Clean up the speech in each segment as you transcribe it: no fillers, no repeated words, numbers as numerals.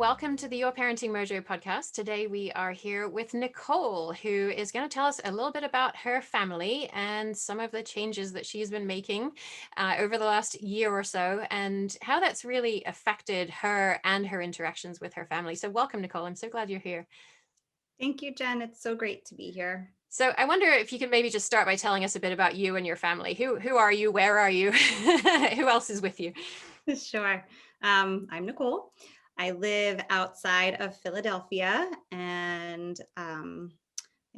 welcome to the Your Parenting Mojo podcast. Today we are here with Nicole, who is going to tell us a little bit about her family and some of the changes that she's been making over the last year or so, and how that's really affected her and her interactions with her family. So welcome, Nicole. I'm so glad you're here. Thank you, Jen. It's so great to be here. So I wonder if you could maybe just start by telling us a bit about you and your family. Who are you? Where are you? Who else is with you? Sure. I'm Nicole. I live outside of Philadelphia, and I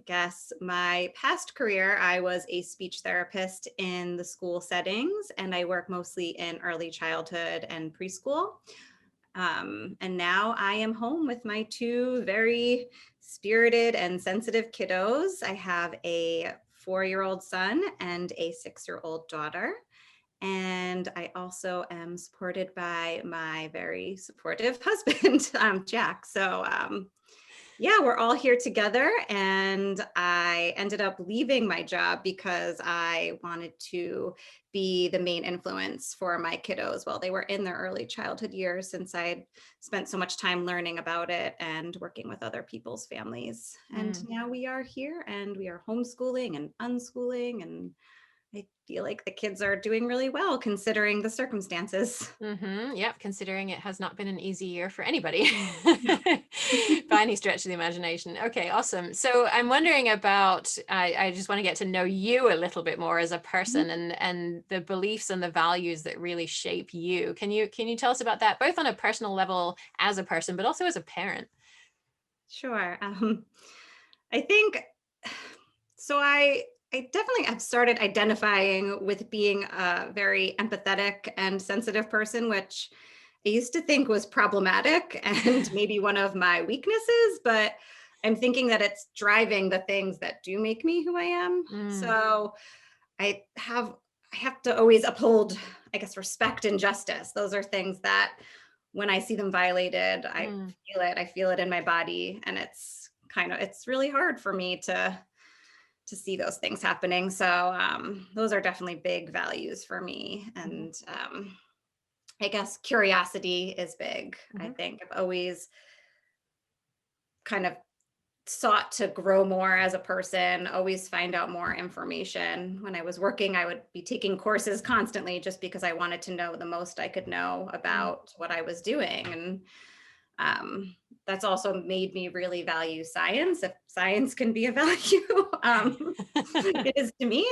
guess my past career, I was a speech therapist in the school settings, and I work mostly in early childhood and preschool. And now I am home with my two very spirited and sensitive kiddos. I have a 4-year-old son and a 6-year-old daughter. And I also am supported by my very supportive husband, Jack. So yeah, we're all here together. And I ended up leaving my job because I wanted to be the main influence for my kiddos while they were in their early childhood years, since I'd spent so much time learning about it and working with other people's families. And now we are here and we are homeschooling and unschooling, and I feel like the kids are doing really well considering the circumstances. Yep, considering it has not been an easy year for anybody by any stretch of the imagination. Okay, awesome. So I'm wondering about, I just want to get to know you a little bit more as a person and the beliefs and the values that really shape you. Can you tell us about that, both on a personal level as a person, but also as a parent? Sure. I think so. I definitely have started identifying with being a very empathetic and sensitive person, which I used to think was problematic and maybe one of my weaknesses, but I'm thinking that it's driving the things that do make me who I am. So I have to always uphold, I guess, respect and justice. Those are things that when I see them violated, I feel it. I feel it in my body, and it's really hard for me to see those things happening. So those are definitely big values for me. And I guess curiosity is big. I think I've always kind of sought to grow more as a person, always find out more information. When I was working, I would be taking courses constantly just because I wanted to know the most I could know about what I was doing. And that's also made me really value science. If science can be a value, it is to me.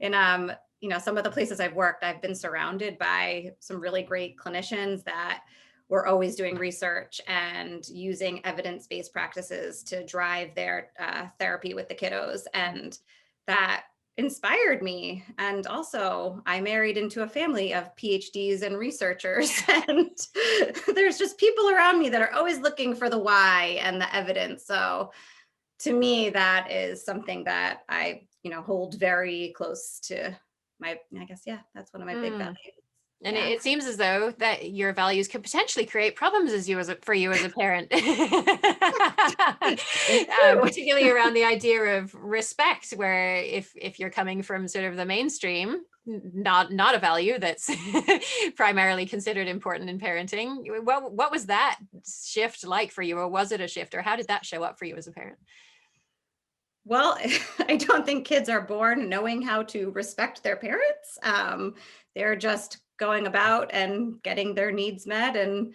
And some of the places I've worked, I've been surrounded by some really great clinicians that were always doing research and using evidence-based practices to drive their therapy with the kiddos. And that inspired me. And also, I married into a family of PhDs and researchers. And there's just people around me that are always looking for the why and the evidence. So to me, that is something that I, hold very close to I guess, yeah, that's one of my big values. And Yeah. it seems as though that your values could potentially create problems for you as a parent, particularly around the idea of respect, where if you're coming from sort of the mainstream, not a value that's primarily considered important in parenting. What was that shift like for you, or was it a shift, or how did that show up for you as a parent? Well, I don't think kids are born knowing how to respect their parents. They're just going about and getting their needs met and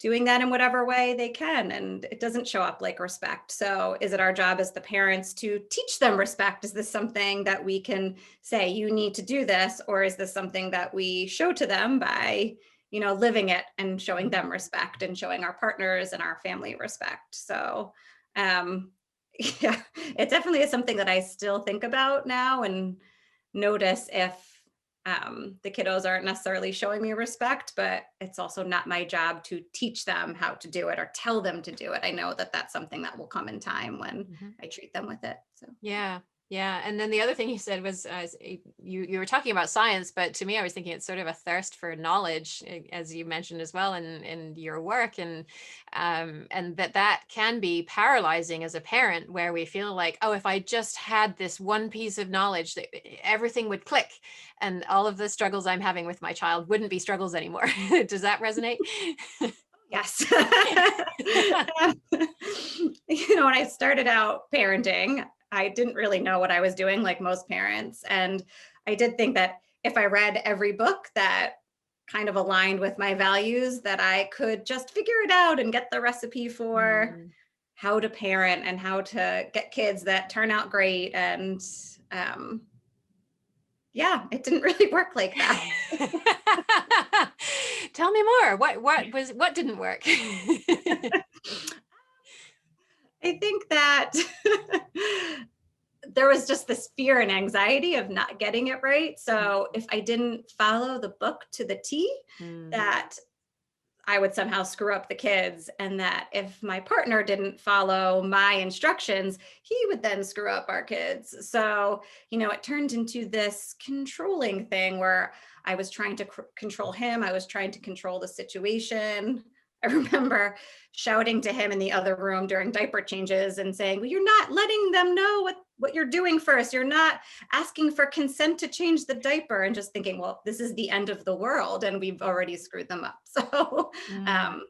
doing that in whatever way they can. And it doesn't show up like respect. So is it our job as the parents to teach them respect? Is this something that we can say, you need to do this? Or is this something that we show to them by, living it and showing them respect and showing our partners and our family respect? So, yeah, it definitely is something that I still think about now and notice if the kiddos aren't necessarily showing me respect, but it's also not my job to teach them how to do it or tell them to do it. I know that that's something that will come in time when I treat them with it. So Yeah. Yeah. And then the other thing you said was you were talking about science, but to me, I was thinking it's sort of a thirst for knowledge, as you mentioned as well in your work. And that can be paralyzing as a parent, where we feel like, oh, if I just had this one piece of knowledge, that everything would click and all of the struggles I'm having with my child wouldn't be struggles anymore. Does that resonate? Yes. When I started out parenting, I didn't really know what I was doing, like most parents. And I did think that if I read every book that kind of aligned with my values, that I could just figure it out and get the recipe for Mm. how to parent and how to get kids that turn out great. And um, yeah, it didn't really work like that. Tell me more. What didn't work? I think that there was just this fear and anxiety of not getting it right. So if I didn't follow the book to the T, Mm, that I would somehow screw up the kids. And that if my partner didn't follow my instructions, he would then screw up our kids. So, it turned into this controlling thing where I was trying to control him. I was trying to control the situation. I remember shouting to him in the other room during diaper changes and saying, well, you're not letting them know what you're doing first. You're not asking for consent to change the diaper, and just thinking, well, this is the end of the world and we've already screwed them up. So, mm, um,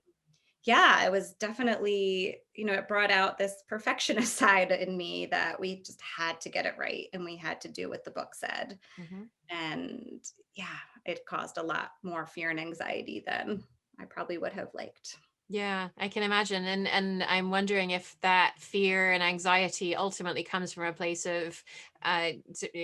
yeah, it was definitely, it brought out this perfectionist side in me that we just had to get it right and we had to do what the book said. mhm. And yeah, it caused a lot more fear and anxiety than I probably would have liked. Yeah, I can imagine. And I'm wondering if that fear and anxiety ultimately comes from a place of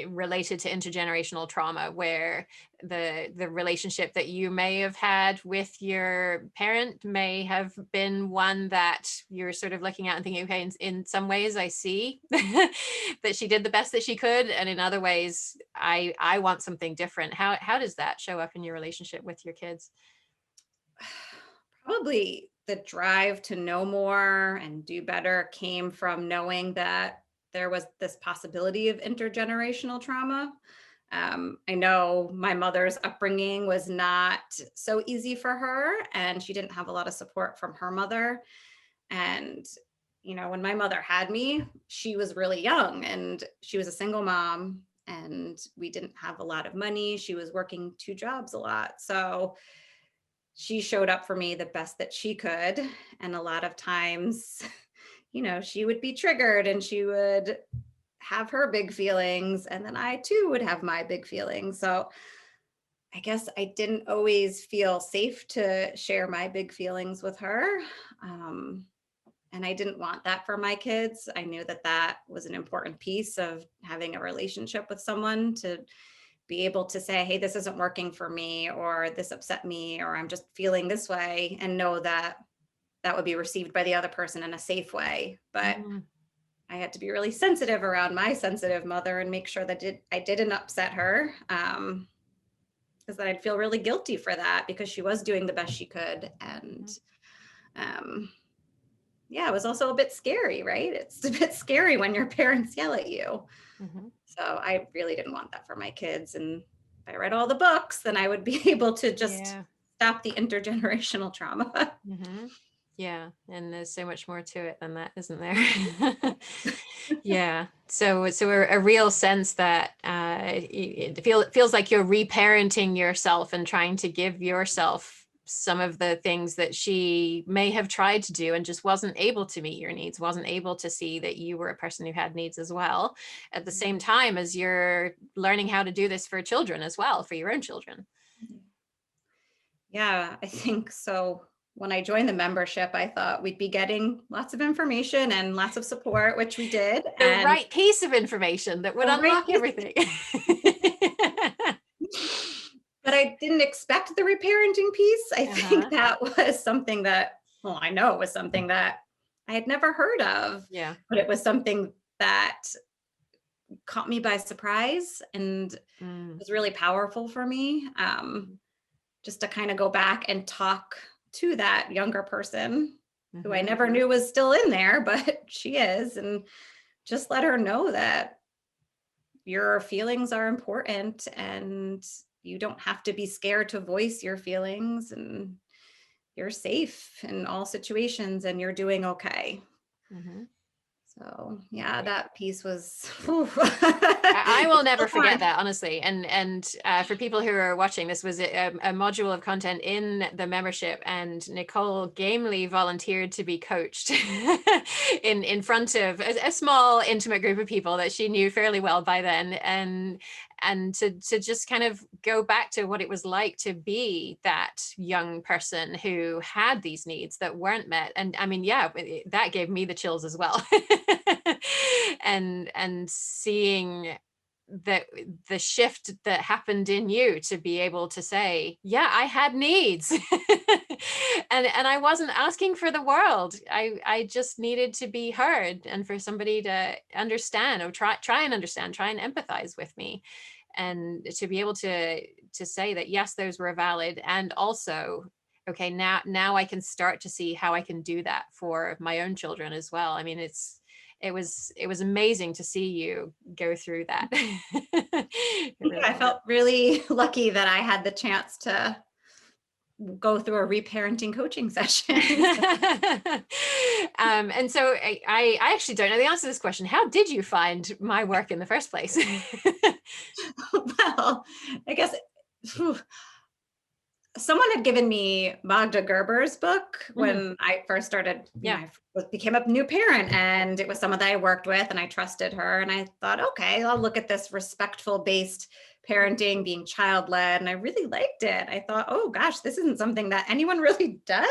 related to intergenerational trauma, where the relationship that you may have had with your parent may have been one that you're sort of looking at and thinking, okay, in some ways I see that she did the best that she could, and in other ways I want something different. How does that show up in your relationship with your kids? Probably the drive to know more and do better came from knowing that there was this possibility of intergenerational trauma. I know my mother's upbringing was not so easy for her, and she didn't have a lot of support from her mother. And, when my mother had me, she was really young and she was a single mom, and we didn't have a lot of money. She was working two jobs a lot. So, she showed up for me the best that she could. And a lot of times, she would be triggered and she would have her big feelings. And then I too would have my big feelings. So I guess I didn't always feel safe to share my big feelings with her. Um, and I didn't want that for my kids. I knew that that was an important piece of having a relationship with someone, to be able to say, hey, this isn't working for me, or this upset me, or I'm just feeling this way, and know that that would be received by the other person in a safe way. But Mm, I had to be really sensitive around my sensitive mother and make sure that I didn't upset her, because then I'd feel really guilty for that because she was doing the best she could. And mhm, um, yeah, it was also a bit scary, right? It's a bit scary when your parents yell at you. mhm. So I really didn't want that for my kids. And if I read all the books, then I would be able to just Yeah. stop the intergenerational trauma. Hmm. Yeah, and there's so much more to it than that, isn't there? Yeah. So a real sense that it feels like you're reparenting yourself and trying to give yourself some of the things that she may have tried to do and just wasn't able to meet your needs, wasn't able to see that you were a person who had needs as well, at the same time as you're learning how to do this for children as well, for your own children. Yeah, I think so. When I joined the membership, I thought we'd be getting lots of information and lots of support, which we did. The And right piece of information that would the right unlock everything. but I didn't expect the reparenting piece. I think Uh-huh. that was something that, well, I know it was something that I had never heard of, Yeah. but it was something that caught me by surprise and Mm. was really powerful for me. Just to kind of go back and talk to that younger person who I Mhm. never knew was still in there, but she is, and just let her know that your feelings are important and you don't have to be scared to voice your feelings, and you're safe in all situations and you're doing okay. Mhm. So yeah, that piece was, whew. I will It's never still forget hard. that, honestly. And for people who are watching, this was a module of content in the membership, and Nicole gamely volunteered to be coached in front of a small, intimate group of people that she knew fairly well by then, and to just kind of go back to what it was like to be that young person who had these needs that weren't met. And I mean, yeah, that gave me the chills as well. And seeing that the shift that happened in you to be able to say, yeah, I had needs. And I wasn't asking for the world. I just needed to be heard, and for somebody to understand, or try and understand, try and empathize with me, and to be able to say that yes, those were valid, and also, okay, now I can start to see how I can do that for my own children as well. I mean, it was amazing to see you go through that. It Yeah, really I felt really lucky that I had the chance to go through a reparenting coaching session. So, and so I actually don't know the answer to this question. How did you find my work in the first place? well, I guess, phew, someone had given me Magda Gerber's book Mhm. when I first started, Yeah. became a new parent, and it was someone that I worked with and I trusted her. And I thought, okay, I'll look at this respectful based parenting, being child led. And I really liked it. I thought, oh gosh, this isn't something that anyone really does.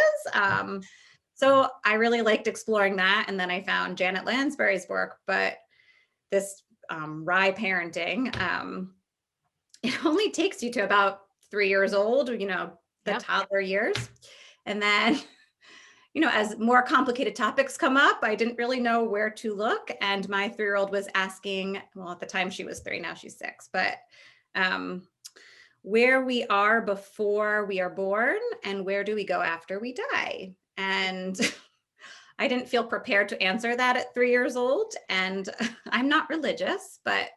So I really liked exploring that. And then I found Janet Lansbury's work, but this rye parenting, it only takes you to about 3 years old, the Yeah. toddler years. And then, as more complicated topics come up, I didn't really know where to look. And my 3-year-old was asking, well, at the time she was 3, now she's 6, but um, where we are before we are born and where do we go after we die? And I didn't feel prepared to answer that at 3 years old. And I'm not religious, but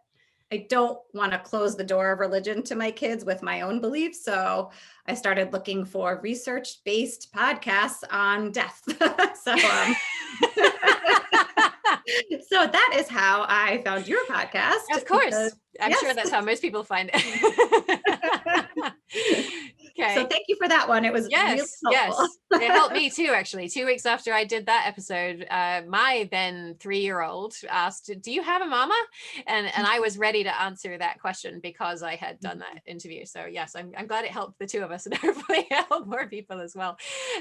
I don't want to close the door of religion to my kids with my own beliefs. So I started looking for research-based podcasts on death. so, so that is how I found your podcast Of because, course. I'm sure yes. that's how most people find it. So Okay. thank you for that one. It was really Yes, helpful. yes. It helped me too, actually. 2 weeks after I did that episode, my then 3-year-old asked, "Do you have a mama?" And I was ready to answer that question because I had done that interview. So yes, I'm glad it helped the two of us, and hopefully it helped more people as well.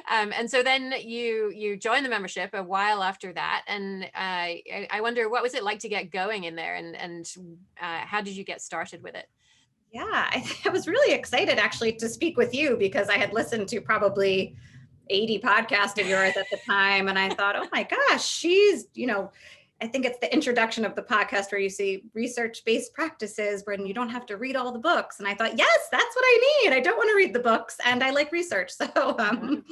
And so then you joined the membership a while after that, and I wonder, what was it like to get going in there, and how did you get started with it? Yeah, I was really excited actually to speak with you because I had listened to probably 80 podcasts of yours at the time. And I thought, oh my gosh, I think it's the introduction of the podcast where you see research-based practices when you don't have to read all the books. And I thought, yes, that's what I need. I don't want to read the books and I like research. So Mhm.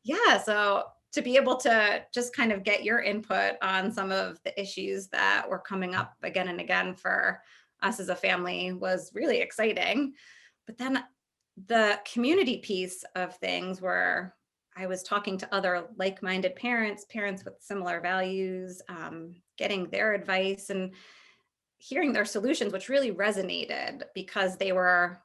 yeah, so to be able to just kind of get your input on some of the issues that were coming up again and again for us as a family was really exciting. But then the community piece of things where I was talking to other like-minded parents with similar values, getting their advice and hearing their solutions, which really resonated because they were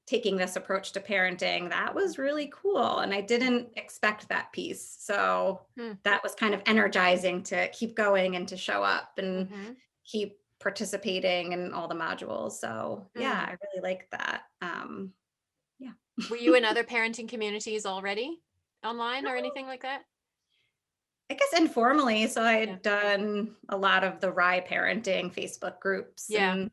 taking this approach to parenting. That was really cool. And I didn't expect that piece. So Hmm. that was kind of energizing to keep going and to show up and Mhm. keep participating in all the modules. So yeah, Hmm. I really like that. Yeah. Were you in other parenting communities already, online or anything like that? I guess informally. So I Yeah. had done a lot of the Rye parenting Facebook groups Yeah. and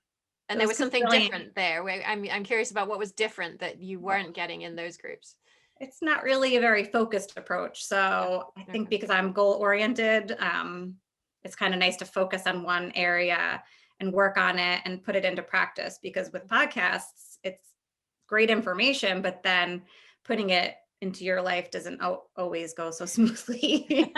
And there those was something compelling. different there. I'm curious about what was different that you weren't getting in those groups. It's not really a very focused approach. Yeah. So I think Okay. because I'm goal oriented, it's kind of nice to focus on one area and work on it and put it into practice because with podcasts, it's great information, but then putting it into your life doesn't always go so smoothly.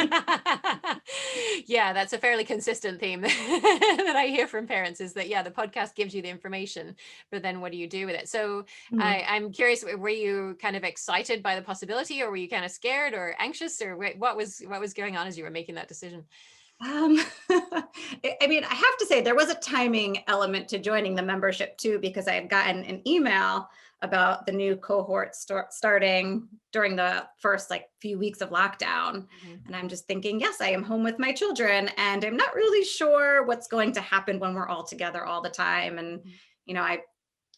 Yeah, that's a fairly consistent theme that I hear from parents, is that, yeah, the podcast gives you the information, but then what do you do with it? So Mhm. I'm curious, were you kind of excited by the possibility, or were you kind of scared or anxious, or what was going on as you were making that decision? Um, I mean, I have to say there was a timing element to joining the membership too, because I had gotten an email about the new cohort starting during the first like few weeks of lockdown. Mhm. And I'm just thinking, yes, I am home with my children and I'm not really sure what's going to happen when we're all together all the time. And, Mhm. I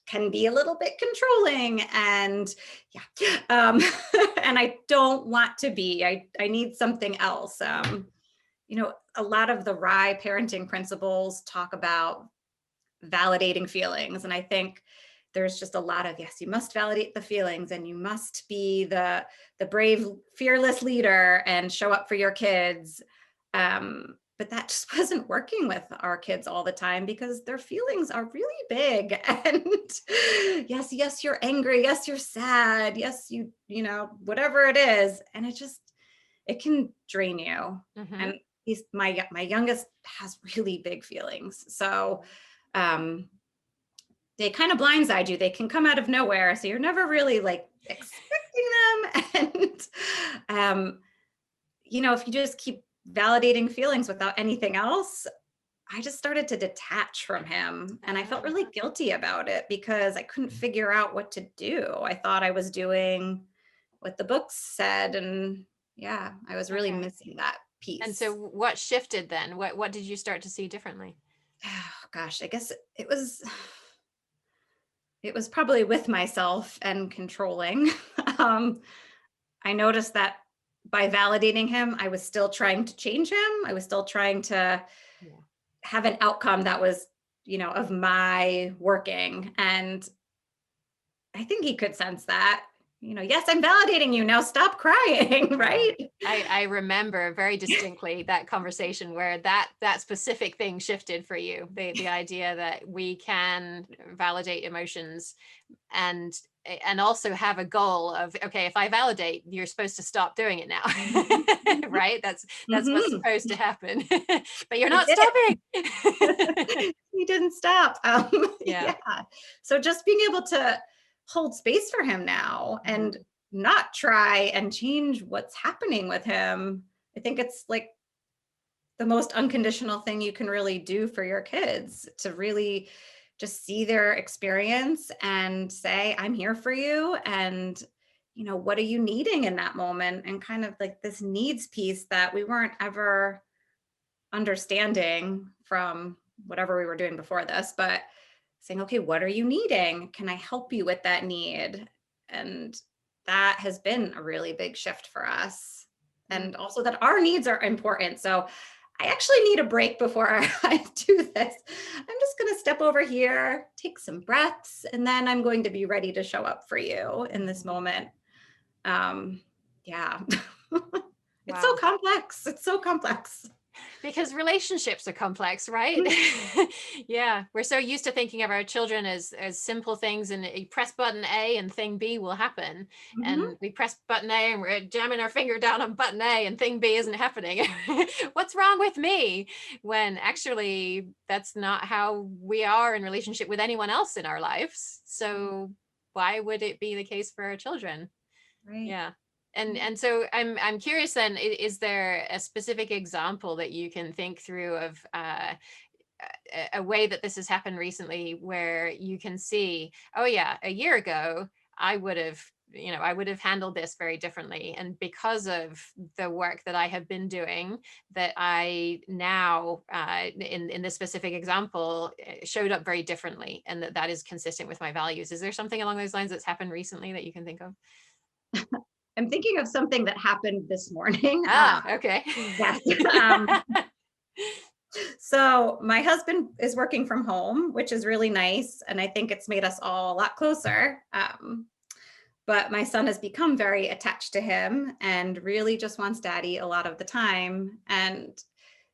can be a little bit controlling and yeah, and I don't want to be. I need something else. A lot of the RIE parenting principles talk about validating feelings. And I think there's just a lot of, yes, you must validate the feelings and you must be the brave, fearless leader and show up for your kids. But that just wasn't working with our kids all the time because their feelings are really big. And yes, you're angry. Yes, you're sad. Yes, whatever it is. And it can drain you. Mhm. And my youngest has really big feelings. So um, they kind of blindside you. They can come out of nowhere. So you're never really like expecting them. And, if you just keep validating feelings without anything else, I just started to detach from him. And I felt Ah, really guilty about it because I couldn't figure out what to do. I thought I was doing what the books said. And yeah, I was really okay. missing that And so piece. what shifted then? What did you start to see differently? Oh, gosh, I guess it was probably with myself and controlling. um, I noticed that by validating him, I was still trying to change him. I was still trying to Yeah. have an outcome that was, of my working. And I think he could sense that, yes, I'm validating you. Now stop crying, Yeah. right? I remember very distinctly that conversation where that specific thing shifted for you. The idea that we can validate emotions and and also have a goal of, okay, if I validate, you're supposed to stop doing it now. Mhm, mhm, Right? That's what's mhm. supposed to happen. But you're He not did it. stopping. He didn't stop. Yeah. Yeah. So just being able to hold space for him now and Mhm. not try and change what's happening with him. I think it's like the most unconditional thing you can really do for your kids to really just see their experience and say, I'm here for you. And, what are you needing in that moment? And kind of like this needs piece that we weren't ever understanding from whatever we were doing before this, but saying, okay, what are you needing? Can I help you with that need? And that has been a really big shift for us. Mm. And also that our needs are important. So I actually need a break before I do this. I'm just going to step over here, take some breaths, and then I'm going to be ready to show up for you in this Mhm. moment. Yeah. It's so Wow. complex. It's so complex. Because relationships are complex, right? Yeah, we're so used to thinking of our children as simple things, and you press button A and thing B will happen, Mhm. and we press button A and we're jamming our finger down on button A and thing B isn't happening. What's wrong with me? When actually that's not how we are in relationship with anyone else in our lives. Right. So why would it be the case for our children? Right. Yeah. And Yeah. and so I'm curious then, is there a specific example that you can think through of a way that this has happened recently where you can see, oh yeah, a year ago I would have handled this very differently, and because of the work that I have been doing, that I now in this specific example showed up very differently, and that is consistent with my values. Is there something along those lines that's happened recently that you can think of? I'm thinking of something that happened this morning. Ah, okay. Yes. So my husband is working from home, which is really nice. And I think it's made us all a lot closer. But my son has become very attached to him and really just wants daddy a lot of the time. And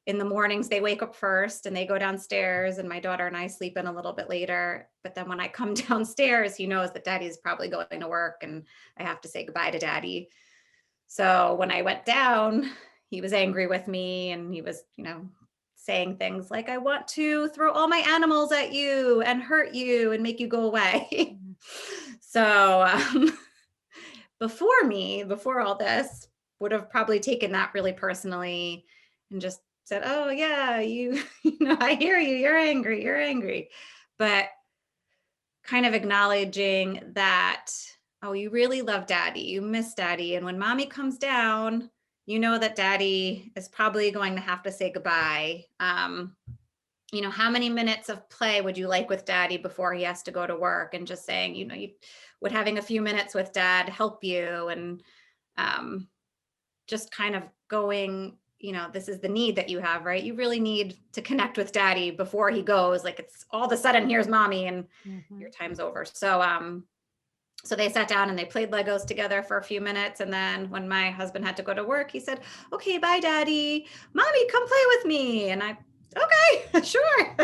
in the mornings, they wake up first and they go downstairs, and my daughter and I sleep in a little bit later. But then when I come downstairs, he knows that daddy's probably going to work and I have to say goodbye to daddy. So when I went down, he was angry with me and he was, saying things like, I want to throw all my animals at you and hurt you and make you go away. Mhm. So before all this, would have probably taken that really personally and just said, oh yeah, you, I hear you, you're angry. But kind of acknowledging that, oh, you really love daddy, you miss daddy. And when mommy comes down, you know that daddy is probably going to have to say goodbye. How many minutes of play would you like with daddy before he has to go to work? And just saying, would having a few minutes with dad help you? And um, just kind of going, this is the need that you have, right? You really need to connect with daddy before he goes. Like, it's all of a sudden, here's mommy and your time's over. So they sat down and they played Legos together for a few minutes. And then when my husband had to go to work, he said, okay, bye, daddy. Mommy, come play with me. And I, okay, sure.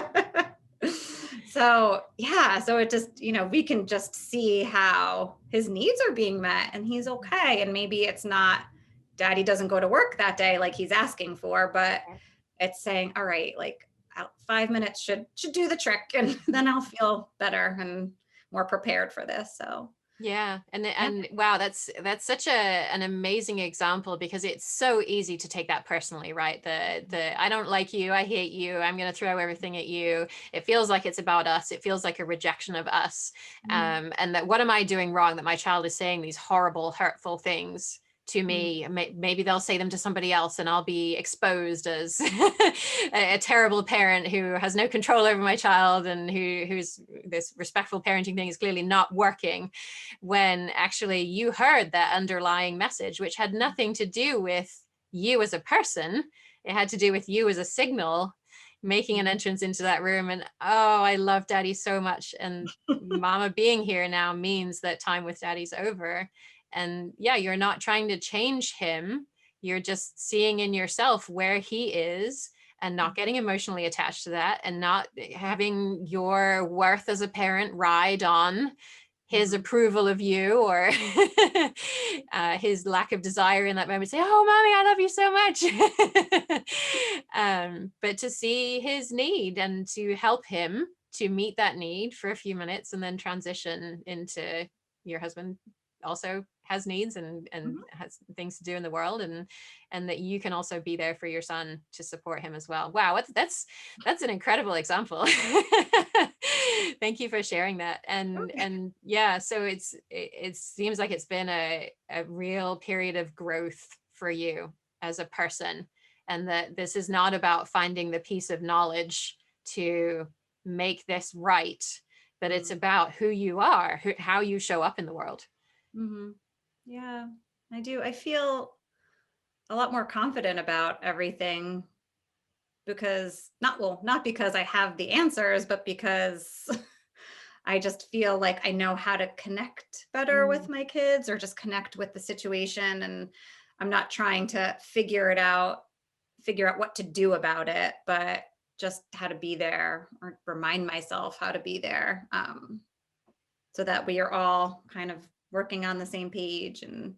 So yeah, so it just, we can just see how his needs are being met and he's okay. And maybe it's not daddy doesn't go to work that day like he's asking for, but it's saying, all right, like 5 minutes should do the trick, and then I'll feel better and more prepared for this. So yeah. yeah. And wow, that's such an amazing example, because it's so easy to take that personally, right? The I don't like you, I hate you, I'm going to throw everything at you. It feels like it's about us. It feels like a rejection of us. And that, what am I doing wrong that my child is saying these horrible, hurtful things to me? Maybe they'll say them to somebody else and I'll be exposed as a terrible parent who has no control over my child, and who's this respectful parenting thing is clearly not working, when actually you heard that underlying message, which had nothing to do with you as a person. It had to do with you as a signal making an entrance into that room. And oh, I love daddy so much, and mama being here now means that time with daddy's over. And yeah, you're not trying to change him. You're just seeing in yourself where he is, and not getting emotionally attached to that, and not having your worth as a parent ride on his approval of you, or his lack of desire in that moment. Say, oh, mommy, I love you so much. But to see his need and to help him to meet that need for a few minutes, and then transition into your husband also has needs and has things to do in the world, and that you can also be there for your son to support him as well. Wow, that's an incredible example. Thank you for sharing that. And yeah, so it seems like it's been a real period of growth for you as a person, and that this is not about finding the piece of knowledge to make this right, but it's about who you are, how you show up in the world. Yeah, I do. I feel a lot more confident about everything, because not because I have the answers, but because I just feel like I know how to connect better with my kids, or just connect with the situation. And I'm not trying to figure out what to do about it, but just how to be there, or remind myself how to be there, so that we are all kind of working on the same page and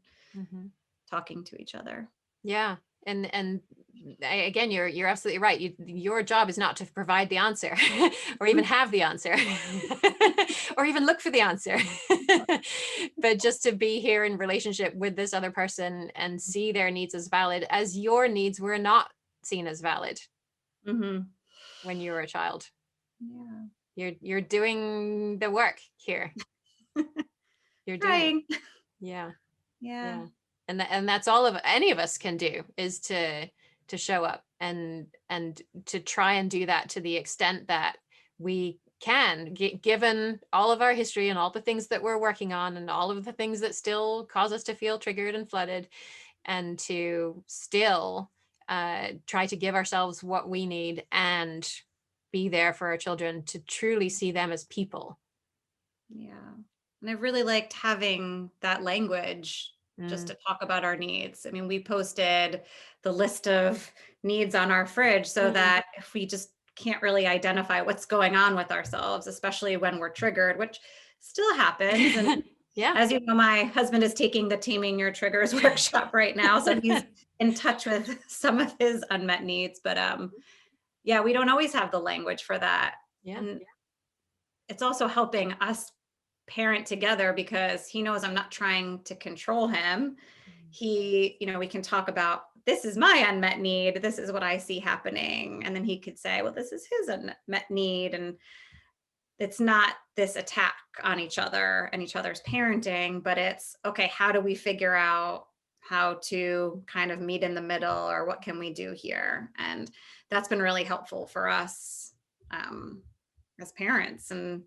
talking to each other. Yeah. And again, you're absolutely right. Your job is not to provide the answer or even have the answer or even look for the answer, but just to be here in relationship with this other person and see their needs as valid as your needs were not seen as valid when you were a child. You're doing the work here. You're doing Trying. Yeah. Yeah. And that's all of any of us can do, is to show up and to try and do that to the extent that we can, given all of our history and all the things that we're working on and all of the things that still cause us to feel triggered and flooded, and to still try to give ourselves what we need and be there for our children, to truly see them as people. Yeah. And I really liked having that language just to talk about our needs. I mean, we posted the list of needs on our fridge so that if we just can't really identify what's going on with ourselves, especially when we're triggered, which still happens. And Yeah. as you know, my husband is taking the Taming Your Triggers workshop right now. So he's in touch with some of his unmet needs. But yeah, we don't always have the language for that. Yeah. And it's also helping us parent together, because he knows I'm not trying to control him. We can talk about this is my unmet need. This is what I see happening. And then he could say, well, this is his unmet need. And it's not this attack on each other and each other's parenting, but it's okay, how do we figure out how to kind of meet in the middle, or what can we do here? And that's been really helpful for us um, as parents. And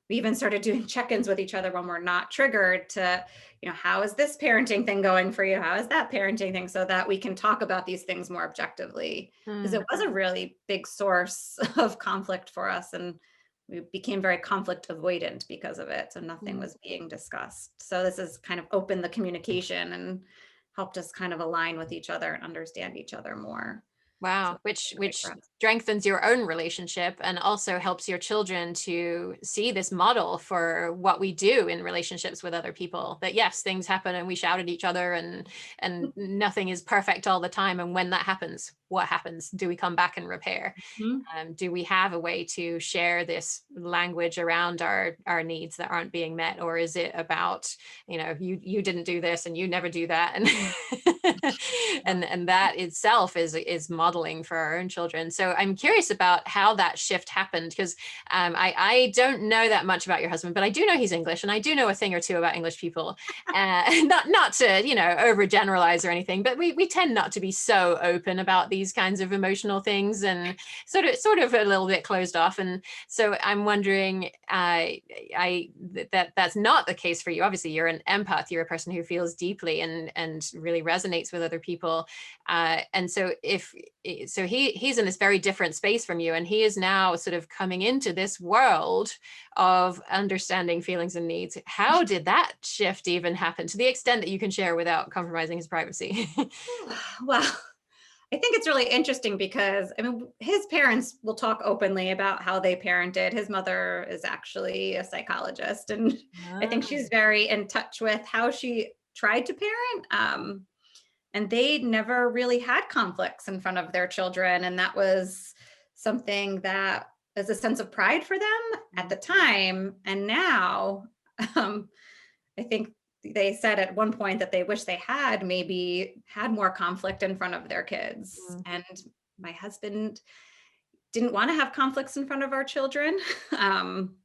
we even started doing check-ins with each other when we're not triggered to, how is this parenting thing going for you? How is that parenting thing? So that we can talk about these things more objectively, because Mm, it was a really big source of conflict for us. And we became very conflict avoidant because of it. So nothing mm. was being discussed. So this has kind of opened the communication and helped us kind of align with each other and understand each other more. So Wow, it's which been great which for us. strengthens your own relationship and also helps your children to see this model for what we do in relationships with other people. That yes, things happen and we shout at each other and nothing is perfect all the time. And when that happens, what happens? Do we come back and repair? Mhm. Do we have a way to share this language around our needs that aren't being met, or is it about you didn't do this and you never do that, and and that itself is modeling for our own children. So I'm curious about how that shift happened, because I don't know that much about your husband, but I do know he's English and I do know a thing or two about English people. Not to overgeneralize or anything, but we tend not to be so open about these kinds of emotional things, and sort of a little bit closed off. And so I'm wondering, that's not the case for you. Obviously, you're an empath. You're a person who feels deeply and really resonates with other people. And so he's in this very different space from you, and he is now sort of coming into this world of understanding feelings and needs. How did that shift even happen, to the extent that you can share without compromising his privacy? Well, I think it's really interesting because, I mean, his parents will talk openly about how they parented. His mother is actually a psychologist, and I think Ah, she's very in touch with how she tried to parent. And they never really had conflicts in front of their children. And that was something that was a sense of pride for them at the time. And now, um, I think they said at one point that they wish they had maybe had more conflict in front of their kids. mm, And my husband didn't want to have conflicts in front of our children. Um,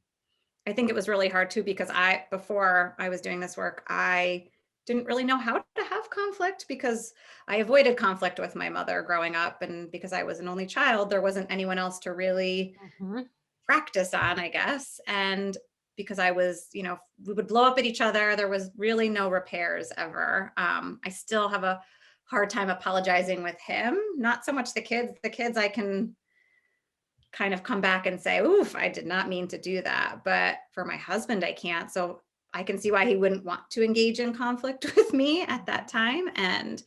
I think it was really hard too, because before I was doing this work, I didn't really know how to have conflict, because I avoided conflict with my mother growing up. And because I was an only child, there wasn't anyone else to really mhm, practice on, I guess. And because we would blow up at each other, there was really no repairs ever. I still have a hard time apologizing with him, not so much the kids. The kids, I can kind of come back and say, oof, I did not mean to do that. But for my husband, I can't. So I can see why he wouldn't want to engage in conflict with me at that time. And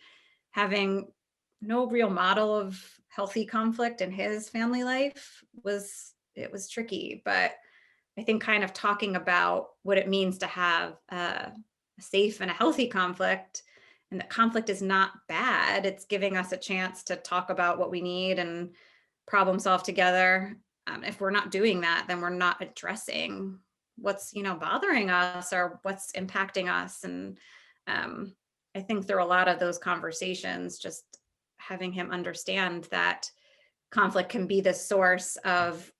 having no real model of healthy conflict in his family life was tricky. But I think kind of talking about what it means to have a safe and a healthy conflict, and that conflict is not bad. It's giving us a chance to talk about what we need and problem solve together. If we're not doing that, then we're not addressing what's bothering us or what's impacting us. And um, I think through a lot of those conversations, just having him understand that conflict can be the source of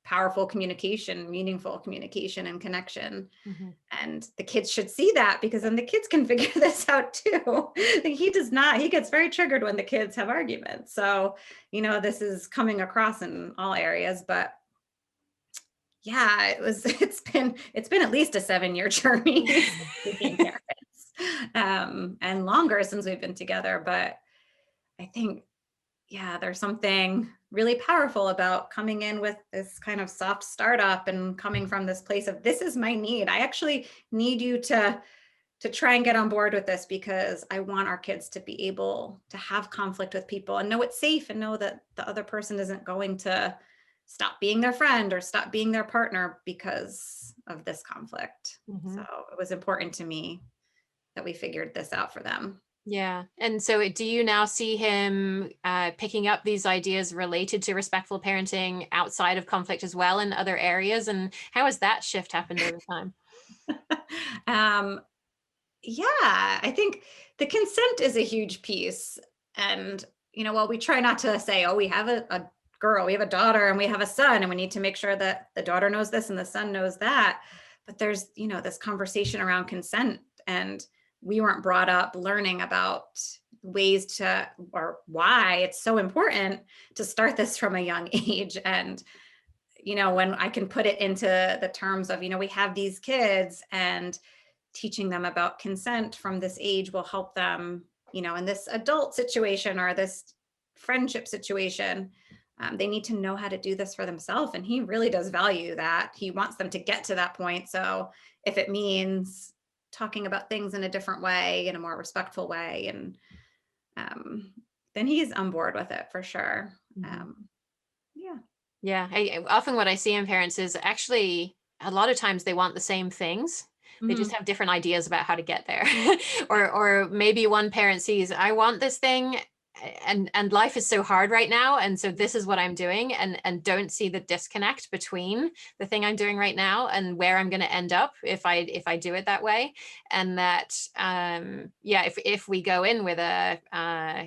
powerful communication, meaningful communication and connection. mhm. And the kids should see that, because then the kids can figure this out too. He does not, he gets very triggered when the kids have arguments. So, this is coming across in all areas, but yeah, it's been at least a 7-year journey since being parents. And longer since we've been together. But I think, yeah, there's something really powerful about coming in with this kind of soft startup and coming from this place of, this is my need. I actually need you to try and get on board with this, because I want our kids to be able to have conflict with people and know it's safe, and know that the other person isn't going to stop being their friend or stop being their partner because of this conflict. So Mhm. it was important to me that we figured this out for them. Yeah. And so do you now see him picking up these ideas related to respectful parenting outside of conflict as well in other areas? And how has that shift happened over time? um, Yeah, I think the consent is a huge piece. And, well, we try not to say, oh, we have a girl, we have a daughter, and we have a son, and we need to make sure that the daughter knows this and the son knows that. But there's, this conversation around consent, and we weren't brought up learning about ways to, or why it's so important to start this from a young age. And, when I can put it into the terms of, we have these kids, and teaching them about consent from this age will help them, in this adult situation or this friendship situation. They need to know how to do this for themselves. And he really does value that. He wants them to get to that point. So if it means talking about things in a different way, in a more respectful way, and then he's on board with it for sure. Yeah. Yeah. Often what I see in parents is actually a lot of times they want the same things. They just have different ideas about how to get there. Or maybe one parent sees, I want this thing, and life is so hard right now, and so this is what I'm doing, and don't see the disconnect between the thing I'm doing right now and where I'm going to end up if I do it that way. And that if we go in with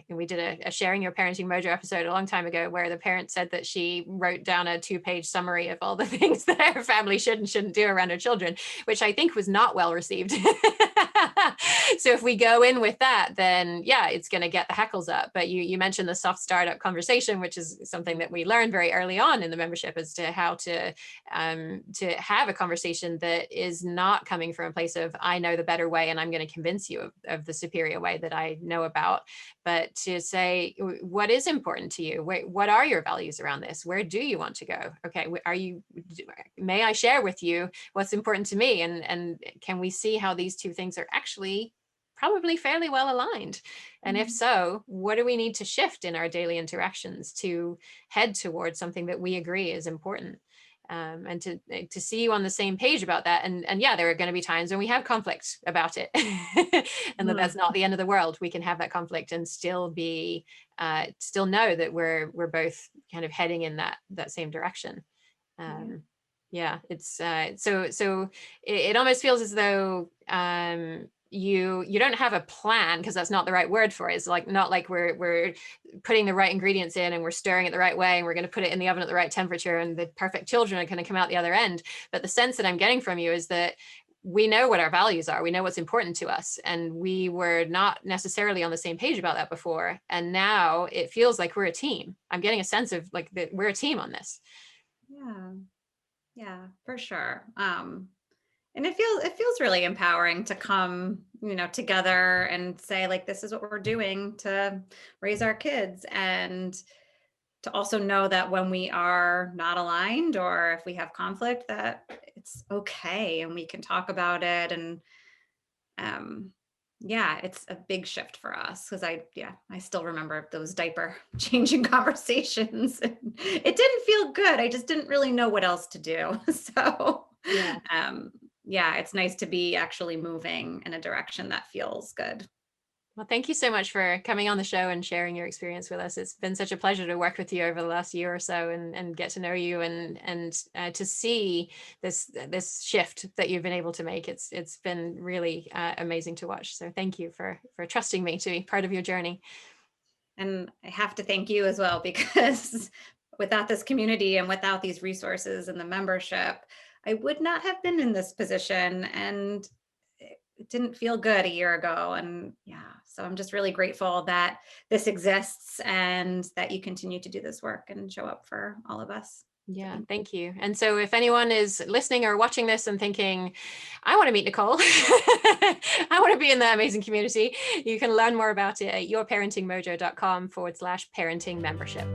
we did a Sharing Your Parenting Mojo episode a long time ago, where the parent said that she wrote down a 2-page summary of all the things that her family should and shouldn't do around her children, which I think was not well received. So if we go in with that, then it's going to get the hackles up. But you mentioned the soft startup conversation, which is something that we learned very early on in the membership, as to how to have a conversation that is not coming from a place of, I know the better way and I'm going to convince you of the superior way that I know about, but to say, what is important to you? What are your values around this? Where do you want to go? Okay, may I share with you what's important to me? And can we see how these two things are actually probably fairly well aligned? And if so, what do we need to shift in our daily interactions to head towards something that we agree is important? And to see you on the same page about that. And there are going to be times when we have conflict about it, and that's not the end of the world. We can have that conflict and still be, still know that we're both kind of heading in that same direction. It's so it almost feels as though you don't have a plan, because that's not the right word for it. It's like, not like we're putting the right ingredients in and we're stirring it the right way and we're going to put it in the oven at the right temperature and the perfect children are going to come out the other end. But the sense that I'm getting from you is that we know what our values are. We know what's important to us. And we were not necessarily on the same page about that before. And now it feels like we're a team. I'm getting a sense of like that we're a team on this. Yeah, for sure. And it feels really empowering to come, together and say, like, this is what we're doing to raise our kids, and to also know that when we are not aligned or if we have conflict, that it's okay and we can talk about it. And it's a big shift for us, because I still remember those diaper changing conversations. It didn't feel good. I just didn't really know what else to do. So it's nice to be actually moving in a direction that feels good. Well, thank you so much for coming on the show and sharing your experience with us. It's been such a pleasure to work with you over the last year or so, and get to know you, and to see this shift that you've been able to make. It's been really amazing to watch. So thank you for trusting me to be part of your journey. And I have to thank you as well, because without this community and without these resources and the membership, I would not have been in this position, and it didn't feel good a year ago. And so I'm just really grateful that this exists and that you continue to do this work and show up for all of us. Yeah, thank you. And so if anyone is listening or watching this and thinking, I want to meet Nicole, I want to be in that amazing community, you can learn more about it at yourparentingmojo.com/parenting membership.